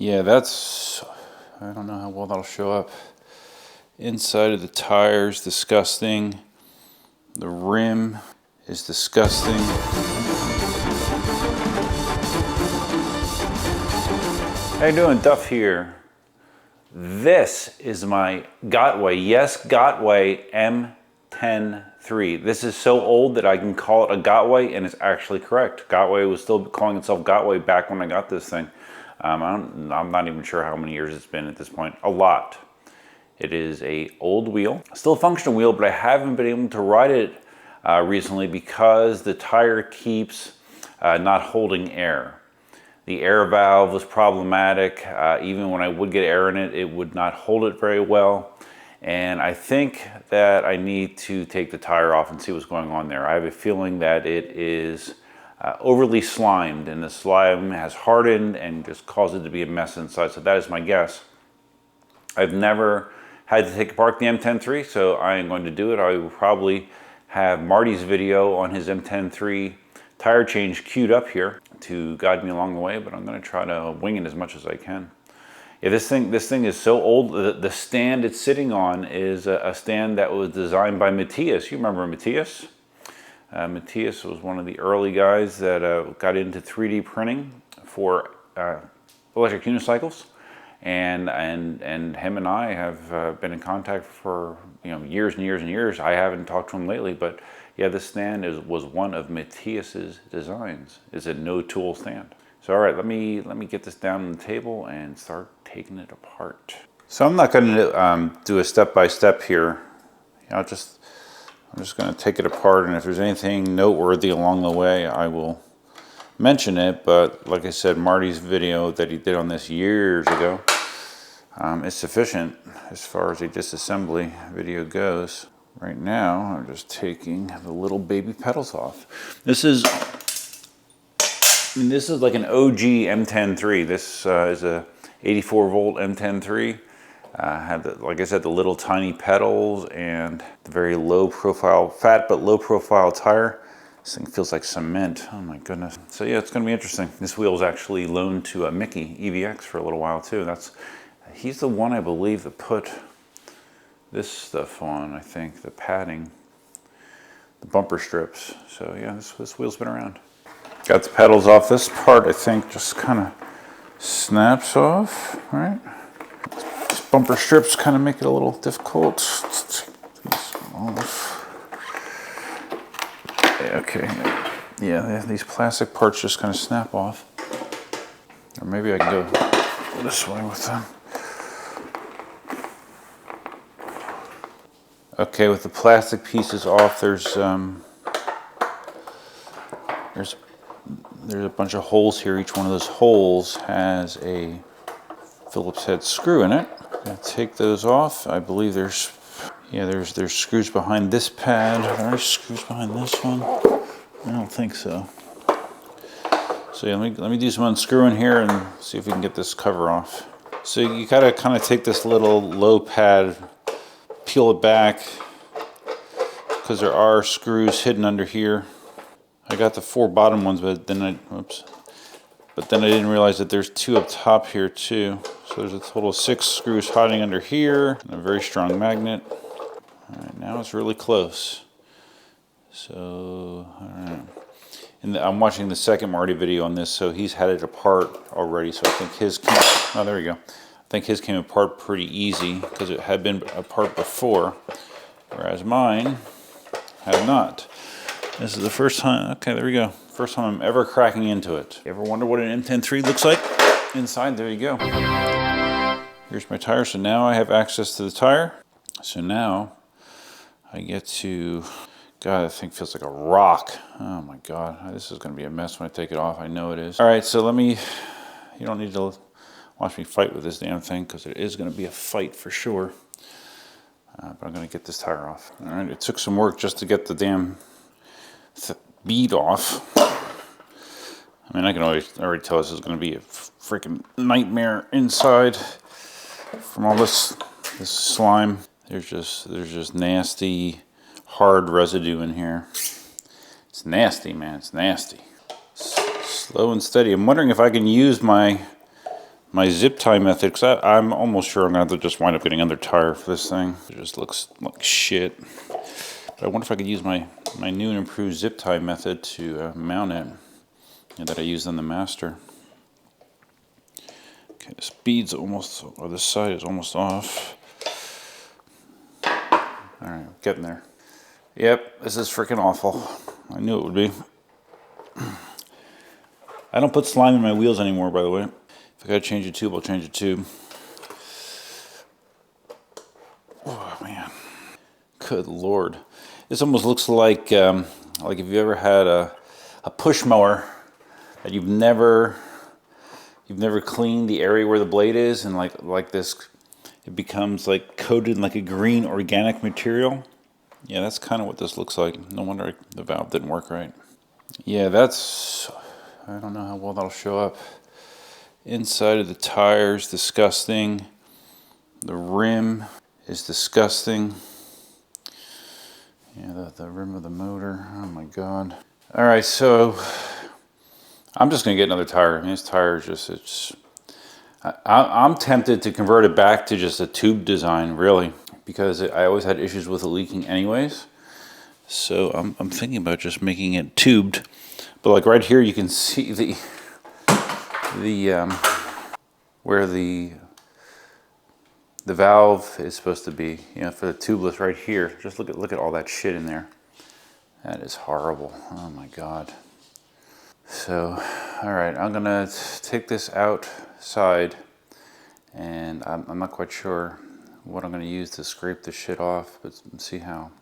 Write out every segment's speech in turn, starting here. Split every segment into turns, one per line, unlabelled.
Yeah, that's, I don't know how well that'll show up. Inside of the tires, disgusting. The rim is disgusting. How you doing? Duff here. This is my Gotway, yes, Gotway Mten3. This is so old that I can call it a Gotway, and it's actually correct. Gotway was still calling itself Gotway back when I got this thing. I'm not even sure how many years it's been at this point. A lot. It is a old wheel, still a functional wheel, but I haven't been able to ride it recently because the tire keeps not holding air. The air valve was problematic. Even when I would get air in it, it would not hold it very well. And I think that I need to take the tire off and see what's going on there. I have a feeling that it is overly slimed, and the slime has hardened and just caused it to be a mess inside. So that is my guess. I've never had to take apart the Mten3, so I am going to do it. I will probably have Marty's video on his Mten3 tire change queued up here to guide me along the way, but I'm going to try to wing it as much as I can. Yeah, this thing is so old. The stand it's sitting on is a stand that was designed by Matthias. You remember Matthias? Matthias was one of the early guys that got into 3D printing for electric unicycles, and him and I have been in contact for years and years and years. I haven't talked to him lately, but yeah, this stand was one of Matthias's designs. It's a no-tool stand. So all right, let me get this down on the table and start taking it apart. So I'm not going to do a step-by-step here. I'm just going to take it apart, and if there's anything noteworthy along the way, I will mention it. But like I said, Marty's video that he did on this years ago is sufficient as far as a disassembly video goes. Right now, I'm just taking the little baby pedals off. This is like an OG Mten3. This is a 84 volt Mten3. Had like I said, the little tiny pedals and the very low profile, fat but low profile tire. This thing feels like cement. Oh my goodness. So yeah, it's going to be interesting. This wheel is actually loaned to Mickey EVX for a little while too. He's the one, I believe, that put this stuff on. I think the padding, the bumper strips. So yeah, this wheel's been around. Got the pedals off. This part, I think, just kind of snaps off, right? These bumper strips kind of make it a little difficult. Let's take these off. Okay, yeah, these plastic parts just kind of snap off. Or maybe I can go this way with them. Okay, with the plastic pieces off, there's a bunch of holes here. Each one of those holes has a Phillips head screw in it. I'm gonna take those off. I believe there's screws behind this pad. Are there screws behind this one? I don't think so. So yeah, let me do some unscrewing here and see if we can get this cover off. So you gotta kind of take this little low pad, peel it back, because there are screws hidden under here. I got the 4 bottom ones, but then I didn't realize that there's 2 up top here too. So there's a total of 6 screws hiding under here, and a very strong magnet. All right, now it's really close. So, all right. And I'm watching the second Marty video on this, so he's had it apart already. So I think his came, oh, there we go. I think his came apart pretty easy because it had been apart before, whereas mine had not. This is the first time, okay, there we go. First time I'm ever cracking into it. You ever wonder what an Mten3 looks like inside? There you go. Here's my tire. So now I have access to the tire. So now I get to, God, that thing feels like a rock. Oh my God, this is gonna be a mess when I take it off. I know it is. All right, so you don't need to watch me fight with this damn thing because it is gonna be a fight for sure. But I'm gonna get this tire off. All right, it took some work just to get the damn bead off. I mean, I can already tell this is going to be a freaking nightmare inside from all this slime. There's just nasty, hard residue in here. It's nasty, man. It's nasty. Slow and steady. I'm wondering if I can use my my zip tie method, because I'm almost sure I'm going to have to just wind up getting another tire for this thing. It just looks like shit. But I wonder if I could use my new and improved zip tie method to mount it that I used on the Master. Okay, the speed's almost, or the side is almost off. Alright, getting there. Yep, this is freaking awful. I knew it would be. I don't put slime in my wheels anymore, by the way. If I gotta change a tube, I'll change a tube. Oh man, good lord! This almost looks like if you ever had a push mower that you've never cleaned the area where the blade is, and like this, it becomes like coated in like a green organic material. Yeah, that's kind of what this looks like. No wonder the valve didn't work right. Yeah, that's, I don't know how well that'll show up. Inside of the tires, disgusting. The rim is disgusting. Yeah, the rim of the motor, oh my god. All right, so I'm just gonna get another tire. I mean, this tire is just, I'm tempted to convert it back to just a tube design, really, because I always had issues with it leaking anyways. So I'm thinking about just making it tubed. But like right here, you can see where the valve is supposed to be, you know, for the tubeless right here. Just look at all that shit in there. That is horrible. Oh my god. So, all right, I'm gonna take this outside, and I'm not quite sure what I'm gonna use to scrape this shit off, but see how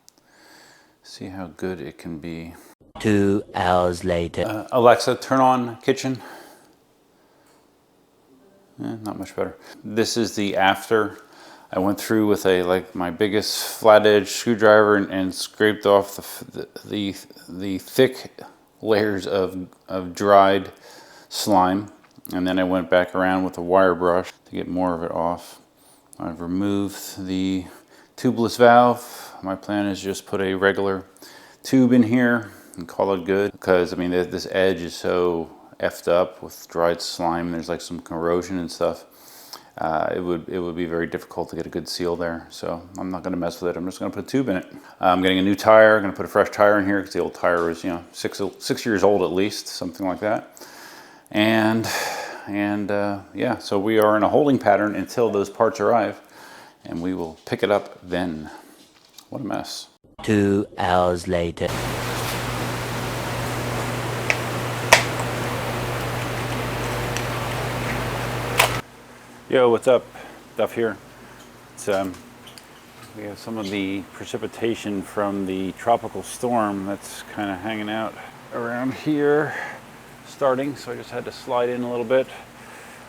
good it can be.
2 hours later.
Alexa, turn on kitchen. Not much better. This is the after. I went through with my biggest flat edge screwdriver and scraped off the thick layers of dried slime, and then I went back around with a wire brush to get more of it off. I've removed the tubeless valve. My plan is just put a regular tube in here and call it good, because I mean this edge is so effed up with dried slime. There's like some corrosion and stuff. It would be very difficult to get a good seal there, so I'm not going to mess with it. I'm just going to put a tube in it. I'm getting a new tire. I'm going to put a fresh tire in here because the old tire was, you know, six years old at least, something like that. And yeah, so we are in a holding pattern until those parts arrive, and we will pick it up then. What a mess.
2 hours later.
Yo, what's up? Duff here. It's, we have some of the precipitation from the tropical storm that's kind of hanging out around here, starting, so I just had to slide in a little bit.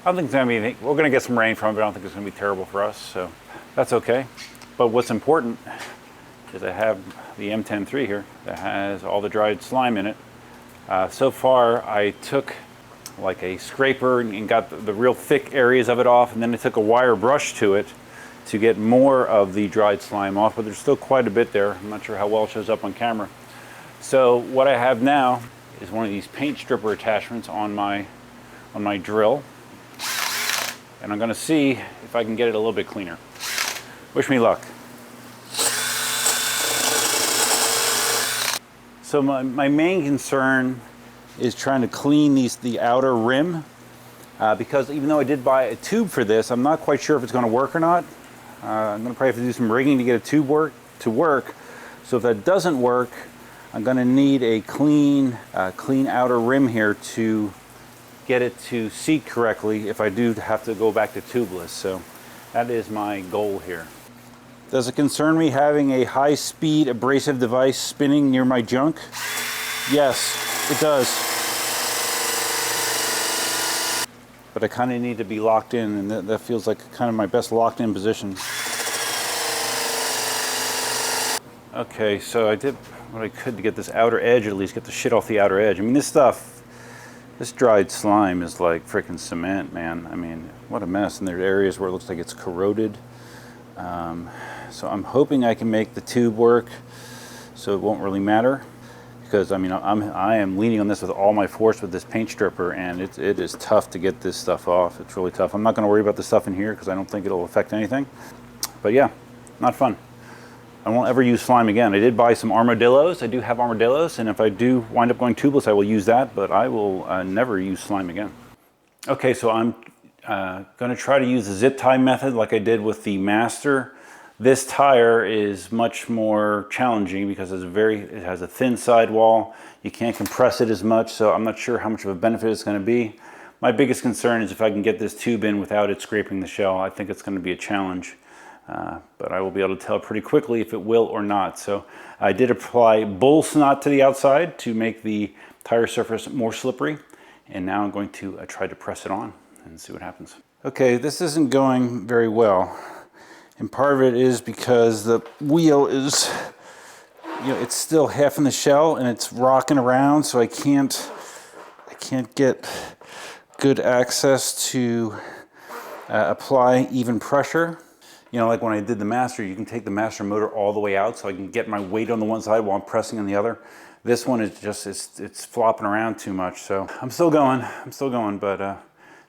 I don't think it's gonna be anything. We're gonna get some rain from it, but I don't think it's gonna be terrible for us, so that's okay. But what's important is I have the Mten3 here that has all the dried slime in it. So far, I took like a scraper and got the real thick areas of it off, and then I took a wire brush to it to get more of the dried slime off, but there's still quite a bit there. I'm not sure how well it shows up on camera. So what I have now is one of these paint stripper attachments on my drill, and I'm gonna see if I can get it a little bit cleaner. Wish me luck. So my main concern is trying to clean the outer rim, because even though I did buy a tube for this, I'm not quite sure if it's going to work or not. I'm going to probably have to do some rigging to get a tube to work. So if that doesn't work, I'm going to need a clean outer rim here to get it to seat correctly if I do have to go back to tubeless. So that is my goal here. Does it concern me having a high-speed abrasive device spinning near my junk? Yes, it does. But I kind of need to be locked in, and that feels like kind of my best locked in position. Okay, so I did what I could to get this outer edge, at least get the shit off the outer edge. I mean, this dried slime is like freaking cement, man. I mean, what a mess. And there's areas where it looks like it's corroded. So I'm hoping I can make the tube work so it won't really matter, because I mean I am leaning on this with all my force with this paint stripper, and it is tough to get this stuff off. It's really tough. I'm not going to worry about the stuff in here because I don't think it'll affect anything. But yeah, not fun. I won't ever use slime again. I did buy some armadillos. I do have armadillos, and if I do wind up going tubeless, I will use that, but I will never use slime again. Okay, so I'm going to try to use the zip tie method like I did with the Master. This tire is much more challenging because it has a thin sidewall. You can't compress it as much, so I'm not sure how much of a benefit it's going to be. My biggest concern is if I can get this tube in without it scraping the shell. I think it's going to be a challenge. But I will be able to tell pretty quickly if it will or not. So I did apply bull snot to the outside to make the tire surface more slippery. And now I'm going to try to press it on and see what happens. Okay, this isn't going very well. And part of it is because the wheel is, it's still half in the shell and it's rocking around, so I can't get good access to apply even pressure. Like when I did the Master, you can take the Master motor all the way out so I can get my weight on the one side while I'm pressing on the other. This one is just, it's flopping around too much. So I'm still going, but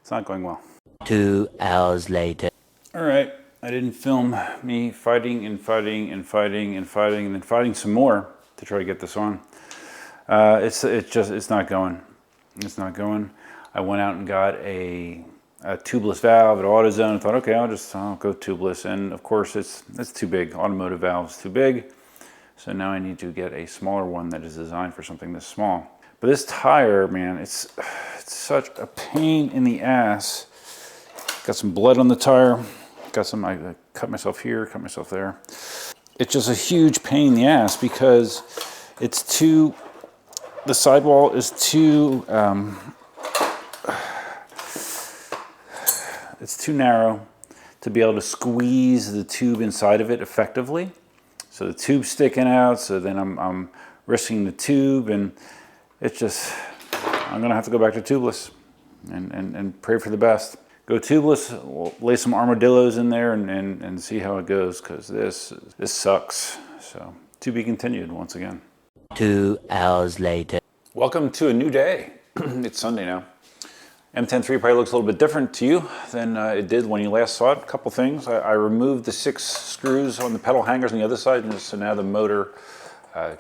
it's not going well.
2 hours later.
All right, I didn't film me fighting and fighting and fighting and fighting and then fighting some more to try to get this on. It's not going. It's not going. I went out and got a tubeless valve at AutoZone and thought, okay, I'll go tubeless. And of course it's too big. Automotive valve is too big. So now I need to get a smaller one that is designed for something this small. But this tire, man, it's such a pain in the ass. Got some blood on the tire. I cut myself here, cut myself there. It's just a huge pain in the ass because the sidewall is too, it's too narrow to be able to squeeze the tube inside of it effectively. So the tube's sticking out, so then I'm risking the tube, and it's just, I'm gonna have to go back to tubeless and pray for the best. Go tubeless, we'll lay some armadillos in there and see how it goes, because this sucks. So to be continued once again.
2 hours later.
Welcome to a new day. It's Sunday now. Mten3 probably looks a little bit different to you than it did when you last saw it. A couple things. I removed the 6 screws on the pedal hangers on the other side, and so now the motor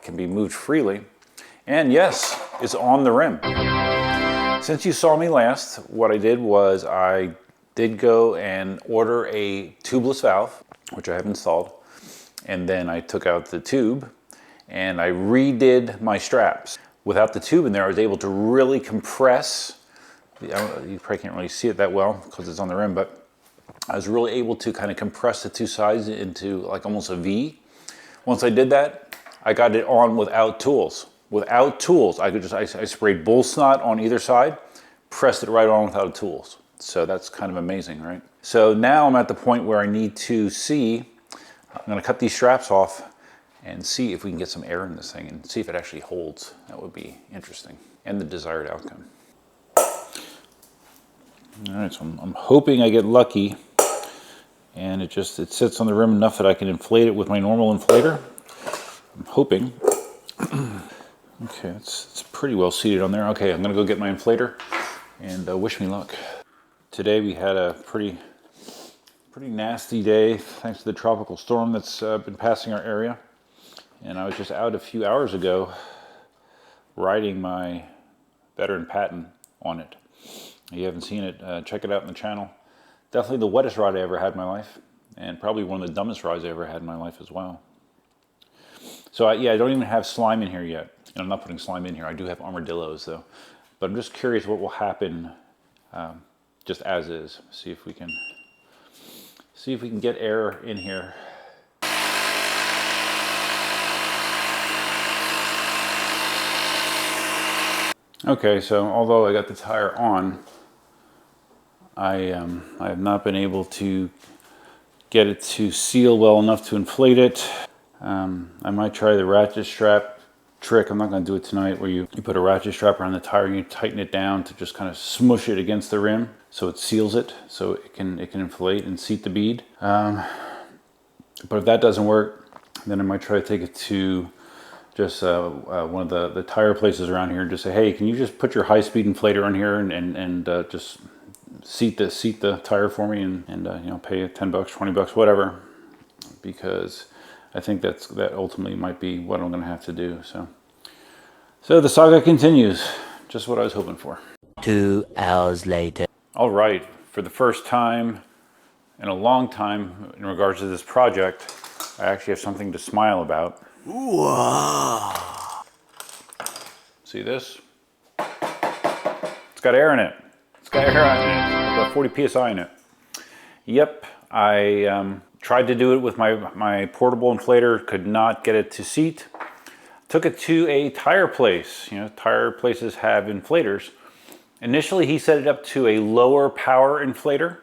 can be moved freely. And yes, it's on the rim. Since you saw me last, what I did was I did go and order a tubeless valve, which I have installed. And then I took out the tube and I redid my straps. Without the tube in there, I was able to really compress. You probably can't really see it that well because it's on the rim, but I was really able to kind of compress the two sides into like almost a V. Once I did that, I got it on without tools. Without tools, I sprayed bull snot on either side, pressed it right on without tools. So that's kind of amazing, right? So now I'm at the point where I need to see, I'm gonna cut these straps off and see if we can get some air in this thing and see if it actually holds. That would be interesting, and the desired outcome. All right, so I'm hoping I get lucky and it sits on the rim enough that I can inflate it with my normal inflator. I'm hoping. Okay, it's pretty well seated on there. Okay, I'm gonna go get my inflator and wish me luck. Today we had a pretty nasty day thanks to the tropical storm that's been passing our area. And I was just out a few hours ago riding my veteran Patton on it. If you haven't seen it, check it out on the channel. Definitely the wettest ride I ever had in my life, and probably one of the dumbest rides I ever had in my life as well. So yeah, I don't even have slime in here yet. And I'm not putting slime in here. I do have armadillos though. But I'm just curious what will happen just as is. See if we can get air in here. Okay, so although I got the tire on, I have not been able to get it to seal well enough to inflate it. I might try the ratchet strap trick. I'm not going to do it tonight, where you put a ratchet strap around the tire and you tighten it down to just kind of smush it against the rim so it seals it, so it can inflate and seat the bead. But if that doesn't work, then I might try to take it to just one of the tire places around here and just say, hey, can you just put your high-speed inflator on here and just seat the tire for me and you know, pay $10, $20, whatever, because I think that ultimately might be what I'm going to have to do. So the saga continues, just what I was hoping for.
2 hours later.
All right, for the first time in a long time in regards to this project, I actually have something to smile about.
Whoa.
See this? It's got air in it. It's got air in it. It's got 40 psi in it. Yep, I tried to do it with my portable inflator, could not get it to seat. Took it to a tire place. You know, tire places have inflators. Initially, he set it up to a lower power inflator,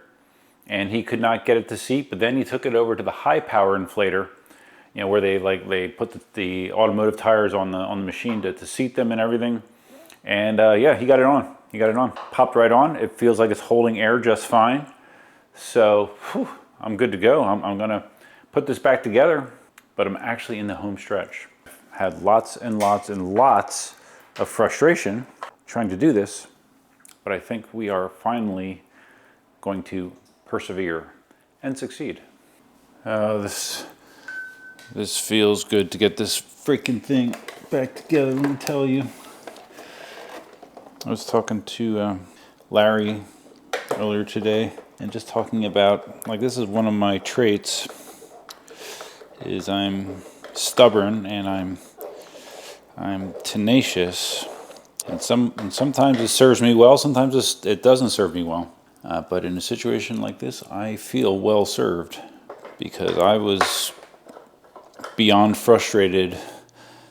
and he could not get it to seat. But then he took it over to the high power inflator, you know, where they put the automotive tires on the machine to seat them and everything. And yeah, he got it on. He got it on. Popped right on. It feels like it's holding air just fine. So whew, I'm good to go. I'm gonna put this back together, but I'm actually in the home stretch. Had lots and lots and lots of frustration trying to do this, but I think we are finally going to persevere and succeed. This feels good to get this freaking thing back together, let me tell you. I was talking to Larry earlier today and just talking about, like, this is one of my traits, is I'm stubborn and I'm tenacious, and sometimes it serves me well, sometimes it doesn't serve me well. But in a situation like this, I feel well served, because I was beyond frustrated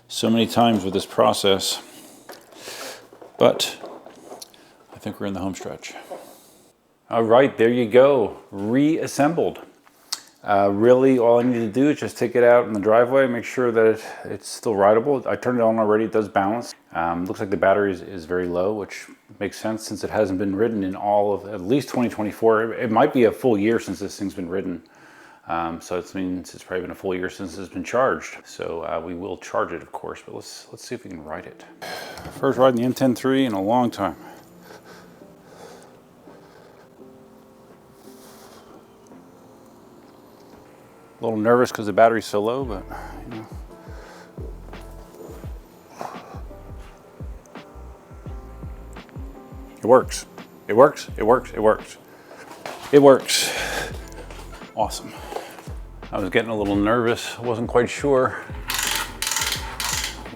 so many times with this process. But I think we're in the home stretch. All right, there you go, reassembled. Really, all I need to do is just take it out in the driveway, make sure that it's still rideable. I turned it on already, it does balance. Looks like the battery is very low, which makes sense since it hasn't been ridden in all of at least 2024. It might be a full year since this thing's been ridden. So it means it's probably been a full year since it's been charged. So we will charge it, of course, but let's see if we can ride it. First riding the Mten3 in a long time. A little nervous because the battery's so low, but you know. It works. It works. It works. It works. It works. Awesome. I was getting a little nervous. I wasn't quite sure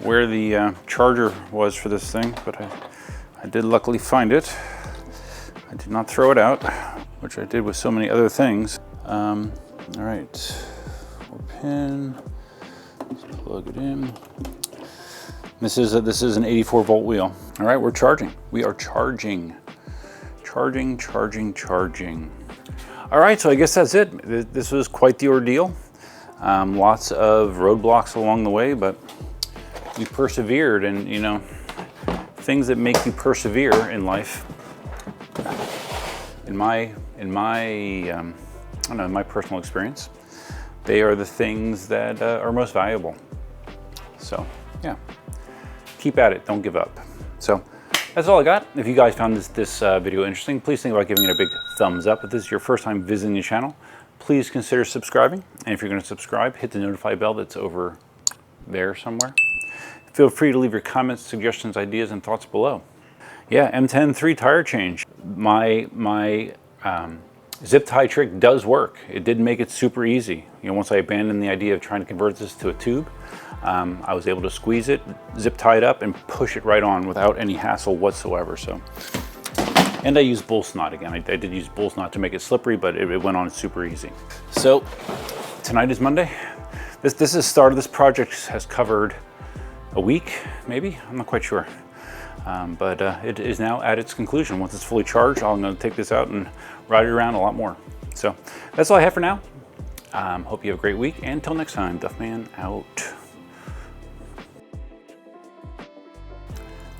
where the charger was for this thing, but I did luckily find it. I did not throw it out, which I did with so many other things. All right, 4-pin, let's plug it in. This is an 84-volt wheel. All right, we're charging. We are charging. Charging. All right, so I guess that's it. This was quite the ordeal. Lots of roadblocks along the way, but we persevered, and you know, things that make you persevere in life, in my personal experience, they are the things that are most valuable. So yeah, keep at it, don't give up. So that's all I got. If you guys found this video interesting, please think about giving it a big thumbs up. If this is your first time visiting the channel, please consider subscribing. And if you're going to subscribe, hit the notify bell that's over there somewhere. Feel free to leave your comments, suggestions, ideas, and thoughts below. Yeah, Mten3 tire change. My zip tie trick does work. It did make it super easy. You know, once I abandoned the idea of trying to convert this to a tube, I was able to squeeze it, zip tie it up, and push it right on without any hassle whatsoever. So, and I used bull snot again. I did use bull snot to make it slippery, but it went on super easy. So tonight is Monday. This is the start of this project. Has covered a week, maybe, I'm not quite sure. But it is now at its conclusion. Once it's fully charged, I'm going to take this out and ride it around a lot more. So that's all I have for now. Hope you have a great week, and until next time, Duffman out.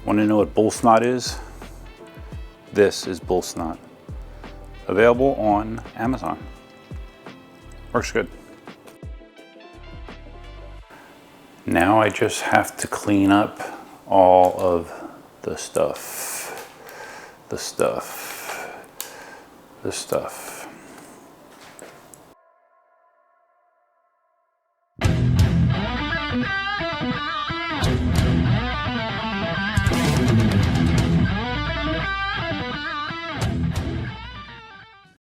Want to know what bull snot is? This is bull snot. Available on Amazon. Works good. Now I just have to clean up all of the stuff.